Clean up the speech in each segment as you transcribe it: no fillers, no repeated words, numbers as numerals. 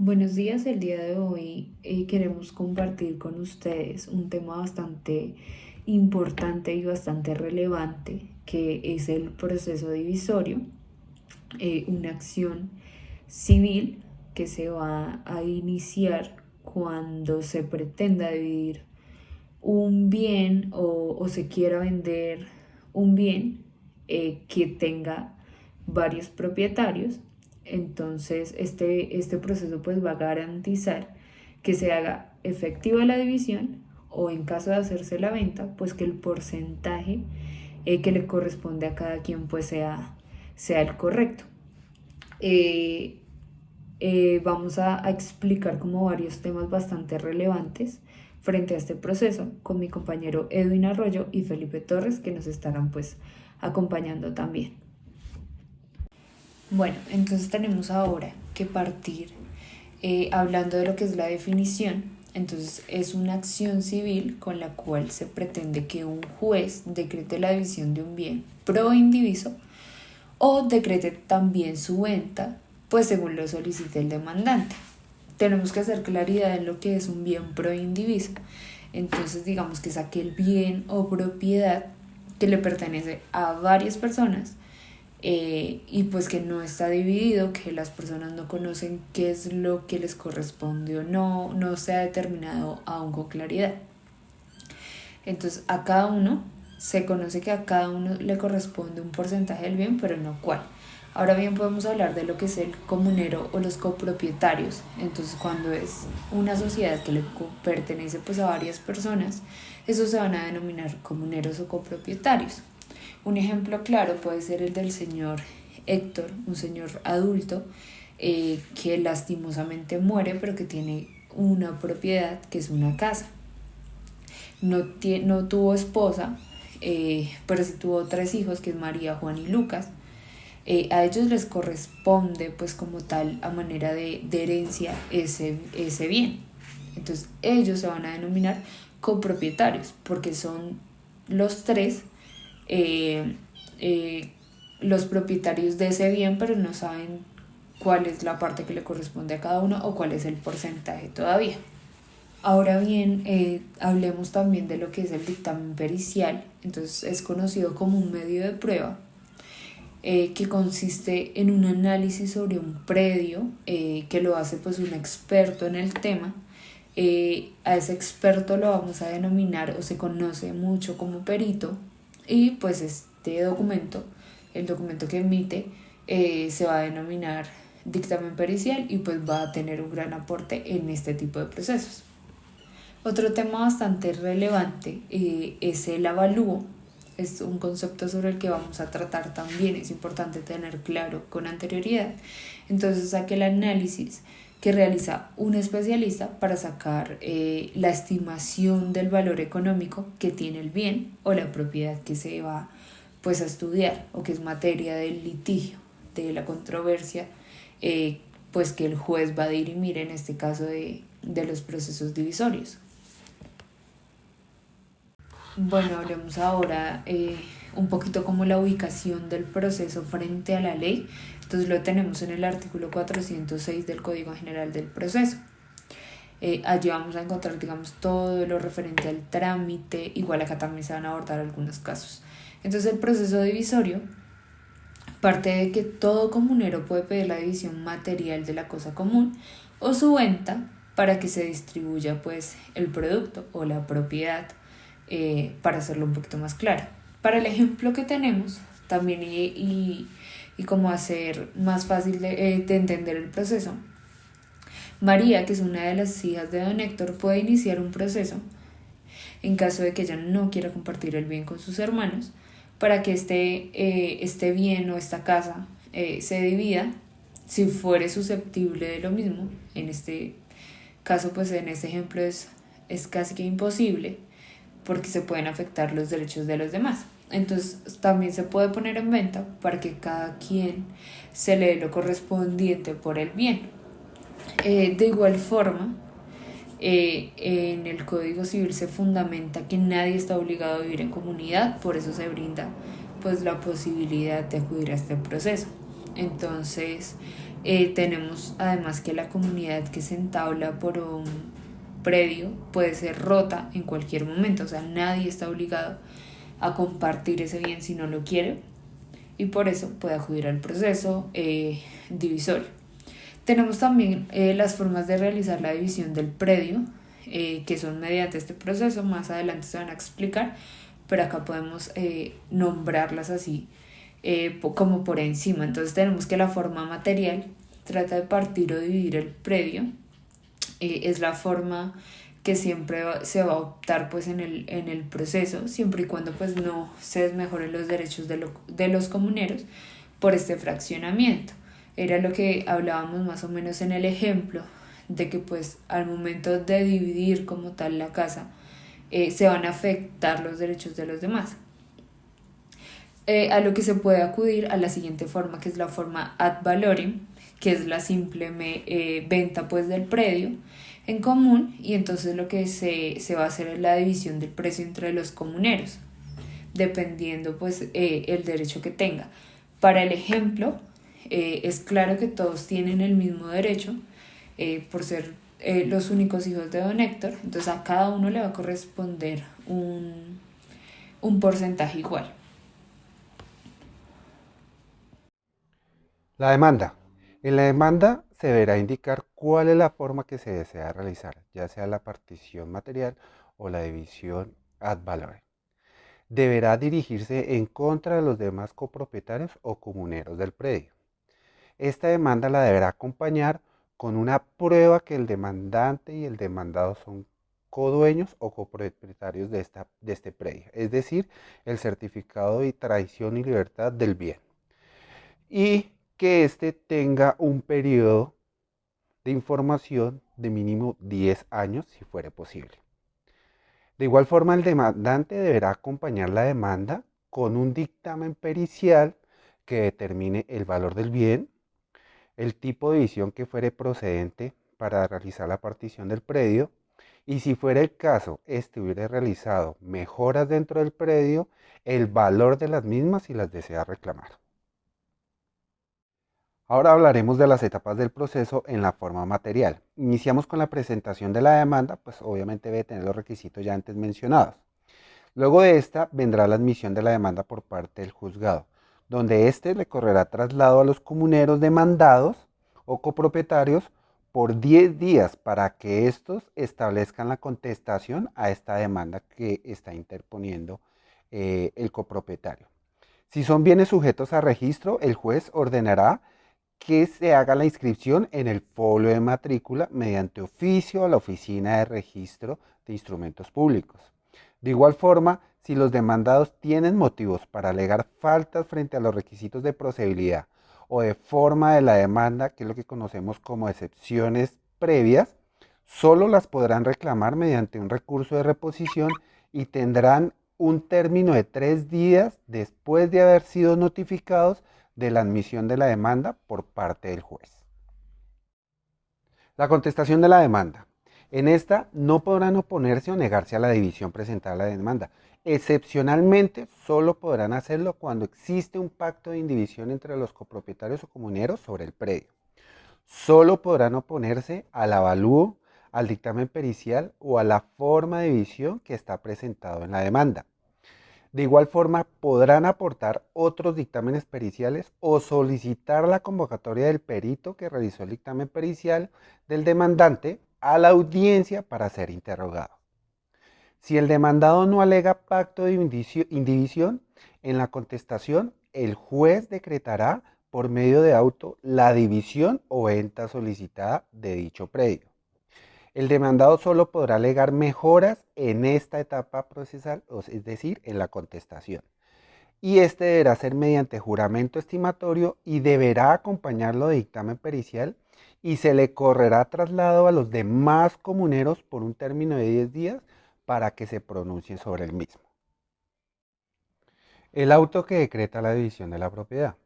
Buenos días, el día de hoy queremos compartir con ustedes un tema bastante importante y bastante relevante que es el proceso divisorio, una acción civil que se va a iniciar cuando se pretenda dividir un bien o se quiera vender un bien que tenga varios propietarios. Entonces este proceso pues va a garantizar que se haga efectiva la división o en caso de hacerse la venta pues que el porcentaje que le corresponde a cada quien pues sea el correcto. Eh, Vamos a explicar como varios temas bastante relevantes frente a este proceso con mi compañero Edwin Arroyo y Felipe Torres que nos estarán pues acompañando también. Bueno, entonces tenemos ahora que partir hablando de lo que es la definición. Entonces es una acción civil con la cual se pretende que un juez decrete la división de un bien pro indiviso o decrete también su venta, pues según lo solicite el demandante. Tenemos que hacer claridad en lo que es un bien pro indiviso. Entonces digamos que es aquel bien o propiedad que le pertenece a varias personas y pues que no está dividido, que las personas no conocen qué es lo que les corresponde o no se ha determinado aún con claridad. Entonces a cada uno se conoce que a cada uno le corresponde un porcentaje del bien, pero no cuál. Ahora bien, podemos hablar de lo que es el comunero o los copropietarios. Entonces, cuando es una sociedad que le pertenece pues a varias personas, esos se van a denominar comuneros o copropietarios. Un ejemplo claro puede ser el del señor Héctor, un señor adulto que lastimosamente muere, pero que tiene una propiedad que es una casa. No tuvo esposa, pero sí tuvo 3 hijos, que es María, Juan y Lucas. A ellos les corresponde pues como tal a manera de herencia ese bien. Entonces ellos se van a denominar copropietarios porque son los tres eh, eh, los propietarios de ese bien, pero no saben cuál es la parte que le corresponde a cada uno o cuál es el porcentaje todavía. Ahora bien, hablemos también de lo que es el dictamen pericial. Entonces es conocido como un medio de prueba que consiste en un análisis sobre un predio que lo hace pues un experto en el tema. A ese experto lo vamos a denominar o se conoce mucho como perito y pues este documento, el documento que emite, se va a denominar dictamen pericial y pues va a tener un gran aporte en este tipo de procesos. Otro tema bastante relevante es el avalúo. Es un concepto sobre el que vamos a tratar también, es importante tener claro con anterioridad. Entonces, aquel análisis que realiza un especialista para sacar la estimación del valor económico que tiene el bien o la propiedad que se va pues a estudiar o que es materia del litigio, de la controversia, pues que el juez va a dirimir en este caso de los procesos divisorios. Bueno, hablemos ahora un poquito como la ubicación del proceso frente a la ley. Entonces lo tenemos en el artículo 406 del Código General del Proceso. Allí vamos a encontrar, digamos, todo lo referente al trámite. Igual acá también se van a abordar algunos casos. Entonces el proceso divisorio parte de que todo comunero puede pedir la división material de la cosa común o su venta para que se distribuya pues el producto o la propiedad, para hacerlo un poquito más claro. Para el ejemplo que tenemos también y como hacer más fácil de entender el proceso, María, que es una de las hijas de don Héctor, puede iniciar un proceso en caso de que ella no quiera compartir el bien con sus hermanos para que este bien o esta casa se divida si fuere susceptible de lo mismo. En este caso, pues en este ejemplo es casi que imposible porque se pueden afectar los derechos de los demás. Entonces también se puede poner en venta para que cada quien se le dé lo correspondiente por el bien. De igual forma, en el Código Civil se fundamenta que nadie está obligado a vivir en comunidad, por eso se brinda pues la posibilidad de acudir a este proceso. Entonces, tenemos además que la comunidad que se entabla por un predio puede ser rota en cualquier momento, o sea, nadie está obligado a compartir ese bien si no lo quiere y por eso puede acudir al proceso divisorio. Tenemos también las formas de realizar la división del predio, que son mediante este proceso, más adelante se van a explicar, pero acá podemos nombrarlas así como por encima. Entonces tenemos que la forma material trata de partir o dividir el predio, es la forma que siempre se va a optar pues en el proceso, siempre y cuando pues no se desmejoren los derechos de los comuneros por este fraccionamiento. Era lo que hablábamos más o menos en el ejemplo de que pues al momento de dividir como tal la casa se van a afectar los derechos de los demás. A lo que se puede acudir a la siguiente forma, que es la forma ad valorem, que es la simple venta pues del predio en común, y entonces lo que se va a hacer es la división del precio entre los comuneros, dependiendo pues el derecho que tenga. Para el ejemplo, es claro que todos tienen el mismo derecho por ser los únicos hijos de don Héctor, entonces a cada uno le va a corresponder un porcentaje igual. La demanda. En la demanda se deberá indicar cuál es la forma que se desea realizar, ya sea la partición material o la división ad valorem. Deberá dirigirse en contra de los demás copropietarios o comuneros del predio. Esta demanda la deberá acompañar con una prueba que el demandante y el demandado son codueños o copropietarios de este predio, es decir, el certificado de traición y libertad del bien. Y que éste tenga un periodo de información de mínimo 10 años si fuere posible. De igual forma, el demandante deberá acompañar la demanda con un dictamen pericial que determine el valor del bien, el tipo de división que fuere procedente para realizar la partición del predio y si fuera el caso, este hubiera realizado mejoras dentro del predio, el valor de las mismas si las desea reclamar. Ahora hablaremos de las etapas del proceso en la forma material. Iniciamos con la presentación de la demanda, pues obviamente debe tener los requisitos ya antes mencionados. Luego de esta vendrá la admisión de la demanda por parte del juzgado, donde éste le correrá traslado a los comuneros demandados o copropietarios por 10 días para que estos establezcan la contestación a esta demanda que está interponiendo el copropietario. Si son bienes sujetos a registro, el juez ordenará que se haga la inscripción en el folio de matrícula mediante oficio a la Oficina de Registro de Instrumentos Públicos. De igual forma, si los demandados tienen motivos para alegar faltas frente a los requisitos de procedibilidad o de forma de la demanda, que es lo que conocemos como excepciones previas, solo las podrán reclamar mediante un recurso de reposición y tendrán un término de 3 días después de haber sido notificados de la admisión de la demanda por parte del juez. La contestación de la demanda. En esta no podrán oponerse o negarse a la división presentada a la demanda. Excepcionalmente, solo podrán hacerlo cuando existe un pacto de indivisión entre los copropietarios o comuneros sobre el predio. Solo podrán oponerse al avalúo, al dictamen pericial o a la forma de división que está presentado en la demanda. De igual forma, podrán aportar otros dictámenes periciales o solicitar la convocatoria del perito que realizó el dictamen pericial del demandante a la audiencia para ser interrogado. Si el demandado no alega pacto de indivisión, en la contestación el juez decretará por medio de auto la división o venta solicitada de dicho predio. El demandado solo podrá alegar mejoras en esta etapa procesal, es decir, en la contestación. Y este deberá ser mediante juramento estimatorio y deberá acompañarlo de dictamen pericial y se le correrá traslado a los demás comuneros por un término de 10 días para que se pronuncie sobre el mismo. El auto que decreta la división de la propiedad.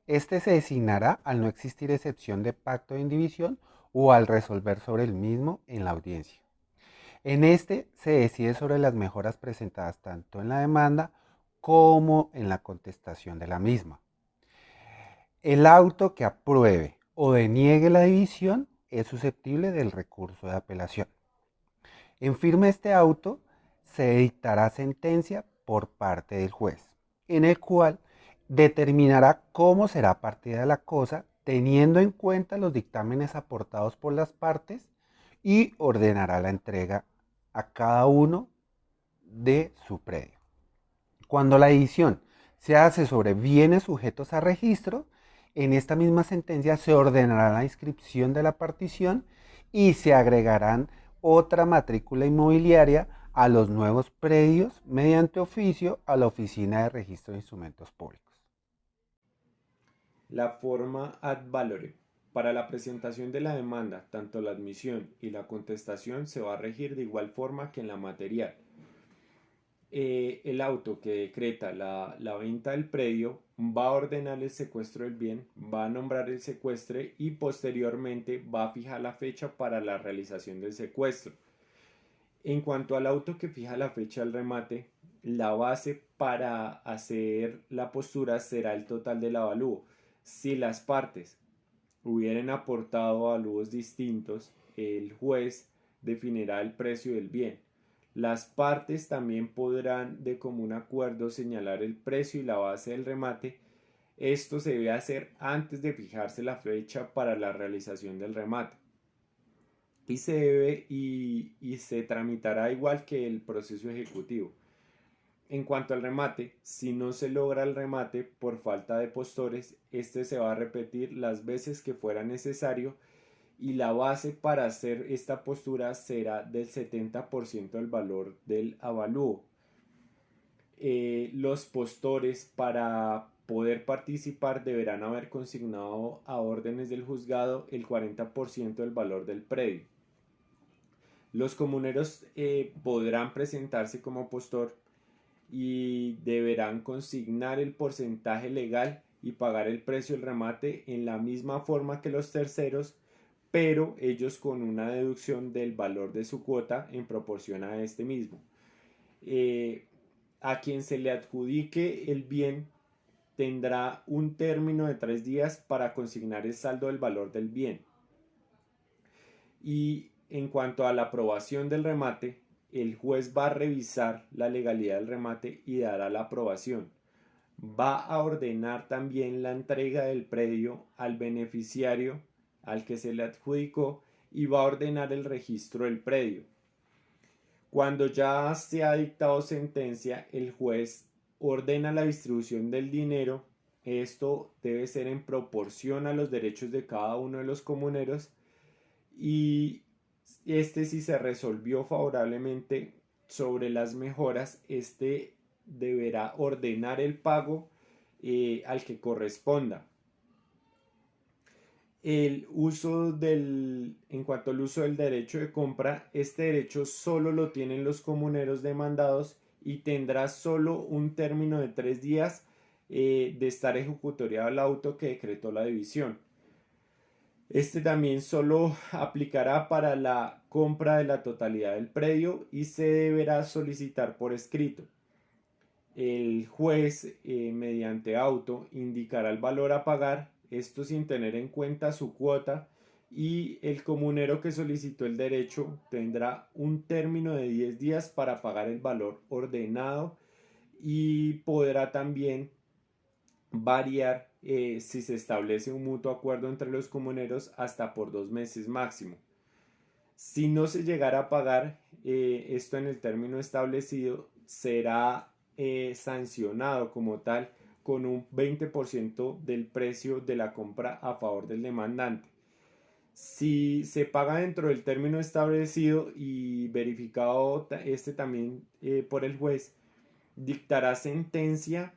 Este se designará al no existir excepción de pacto de indivisión o al resolver sobre el mismo en la audiencia. En este se decide sobre las mejoras presentadas tanto en la demanda como en la contestación de la misma. El auto que apruebe o deniegue la división es susceptible del recurso de apelación. En firme este auto se dictará sentencia por parte del juez, en el cual determinará cómo será partida la cosa, teniendo en cuenta los dictámenes aportados por las partes, y ordenará la entrega a cada uno de su predio. Cuando la división se hace sobre bienes sujetos a registro, en esta misma sentencia se ordenará la inscripción de la partición y se agregarán otra matrícula inmobiliaria a los nuevos predios mediante oficio a la Oficina de Registro de Instrumentos Públicos. La forma ad valorem. Para la presentación de la demanda, tanto la admisión y la contestación se va a regir de igual forma que en la material. El auto que decreta la venta del predio va a ordenar el secuestro del bien, va a nombrar el secuestre y posteriormente va a fijar la fecha para la realización del secuestro. En cuanto al auto que fija la fecha del remate, la base para hacer la postura será el total del avalúo. Si las partes hubieran aportado avalúos distintos, el juez definirá el precio del bien. Las partes también podrán de común acuerdo señalar el precio y la base del remate. Esto se debe hacer antes de fijarse la fecha para la realización del remate. Y se tramitará igual que el proceso ejecutivo. En cuanto al remate, si no se logra el remate por falta de postores, este se va a repetir las veces que fuera necesario y la base para hacer esta postura será del 70% del valor del avalúo. Los postores para poder participar deberán haber consignado a órdenes del juzgado el 40% del valor del predio. Los comuneros podrán presentarse como postor y deberán consignar el porcentaje legal y pagar el precio del remate en la misma forma que los terceros, pero ellos con una deducción del valor de su cuota en proporción a este mismo. A quien se le adjudique el bien tendrá un término de 3 días para consignar el saldo del valor del bien. Y en cuanto a la aprobación del remate, el juez va a revisar la legalidad del remate y dará la aprobación. Va a ordenar también la entrega del predio al beneficiario al que se le adjudicó y va a ordenar el registro del predio. Cuando ya se ha dictado sentencia, el juez ordena la distribución del dinero. Esto debe ser en proporción a los derechos de cada uno de los comuneros y si se resolvió favorablemente sobre las mejoras, deberá ordenar el pago al que corresponda. En cuanto al uso del derecho de compra, este derecho solo lo tienen los comuneros demandados y tendrá solo un término de 3 días de estar ejecutoriado el auto que decretó la división. También solo aplicará para la compra de la totalidad del predio y se deberá solicitar por escrito. El juez, mediante auto, indicará el valor a pagar, esto sin tener en cuenta su cuota, y el comunero que solicitó el derecho tendrá un término de 10 días para pagar el valor ordenado y podrá también variar si se establece un mutuo acuerdo entre los comuneros hasta por 2 meses máximo. Si no se llegara a pagar esto en el término establecido, será sancionado como tal con un 20% del precio de la compra a favor del demandante. Si se paga dentro del término establecido y verificado también por el juez, dictará sentencia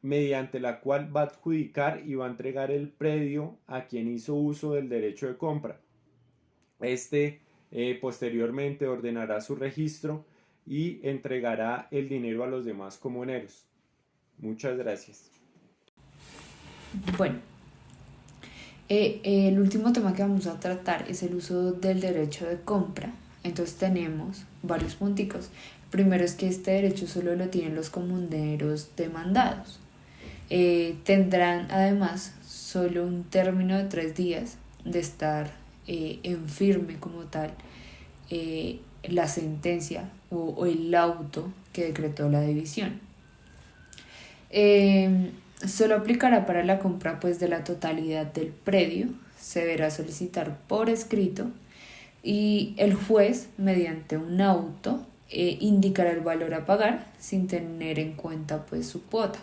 mediante la cual va a adjudicar y va a entregar el predio a quien hizo uso del derecho de compra. Posteriormente ordenará su registro y entregará el dinero a los demás comuneros. Muchas gracias. Bueno, el último tema que vamos a tratar es el uso del derecho de compra. Entonces tenemos varios punticos. Primero es que este derecho solo lo tienen los comuneros demandados. Tendrán además solo un término de 3 días de estar en firme como tal la sentencia o el auto que decretó la división. Solo aplicará para la compra pues de la totalidad del predio, se deberá solicitar por escrito y el juez mediante un auto indicará el valor a pagar sin tener en cuenta pues su cuota.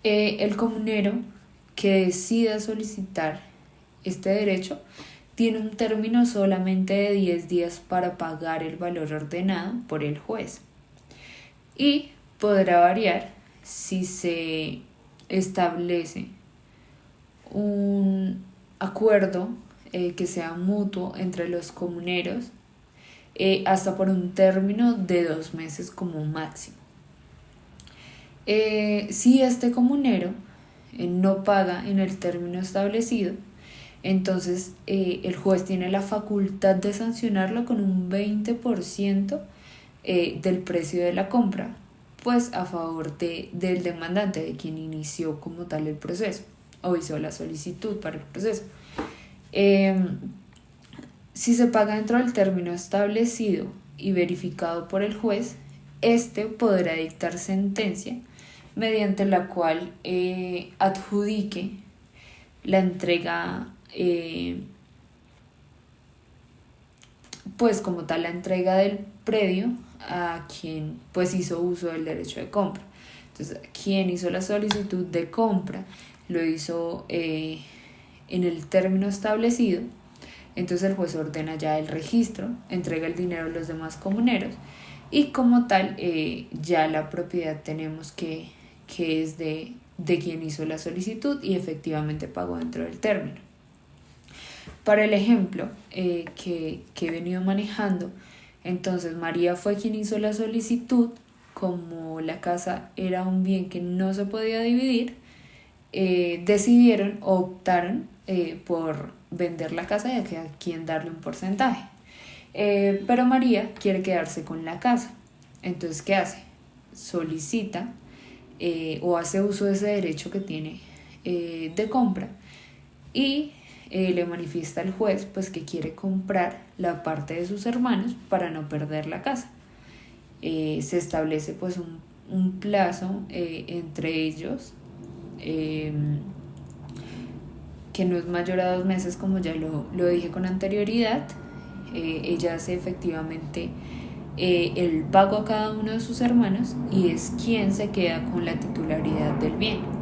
El comunero que decida solicitar este derecho tiene un término solamente de 10 días para pagar el valor ordenado por el juez y podrá variar si se establece un acuerdo que sea mutuo entre los comuneros hasta por un término de 2 meses como máximo. Si este comunero no paga en el término establecido, entonces el juez tiene la facultad de sancionarlo con un 20% del precio de la compra, pues a favor del demandante, de quien inició como tal el proceso o hizo la solicitud para el proceso. Si se paga dentro del término establecido y verificado por el juez, este podrá dictar sentencia mediante la cual adjudique la entrega, pues como tal la entrega del predio a quien pues hizo uso del derecho de compra. Entonces, quien hizo la solicitud de compra lo hizo en el término establecido, entonces el juez ordena ya el registro, entrega el dinero a los demás comuneros y como tal ya la propiedad tenemos que es de quien hizo la solicitud y efectivamente pagó dentro del término. Para el ejemplo que he venido manejando, entonces María fue quien hizo la solicitud. Como la casa era un bien que no se podía dividir, decidieron o optaron por vender la casa y a quien darle un porcentaje. Pero María quiere quedarse con la casa. Entonces, ¿qué hace? Solicita o hace uso de ese derecho que tiene de compra y le manifiesta al juez pues que quiere comprar la parte de sus hermanos para no perder la casa. Se establece pues un plazo entre ellos que no es mayor a 2 meses, como ya lo dije con anterioridad. Ella hace efectivamente el pago a cada uno de sus hermanos y es quien se queda con la titularidad del bien.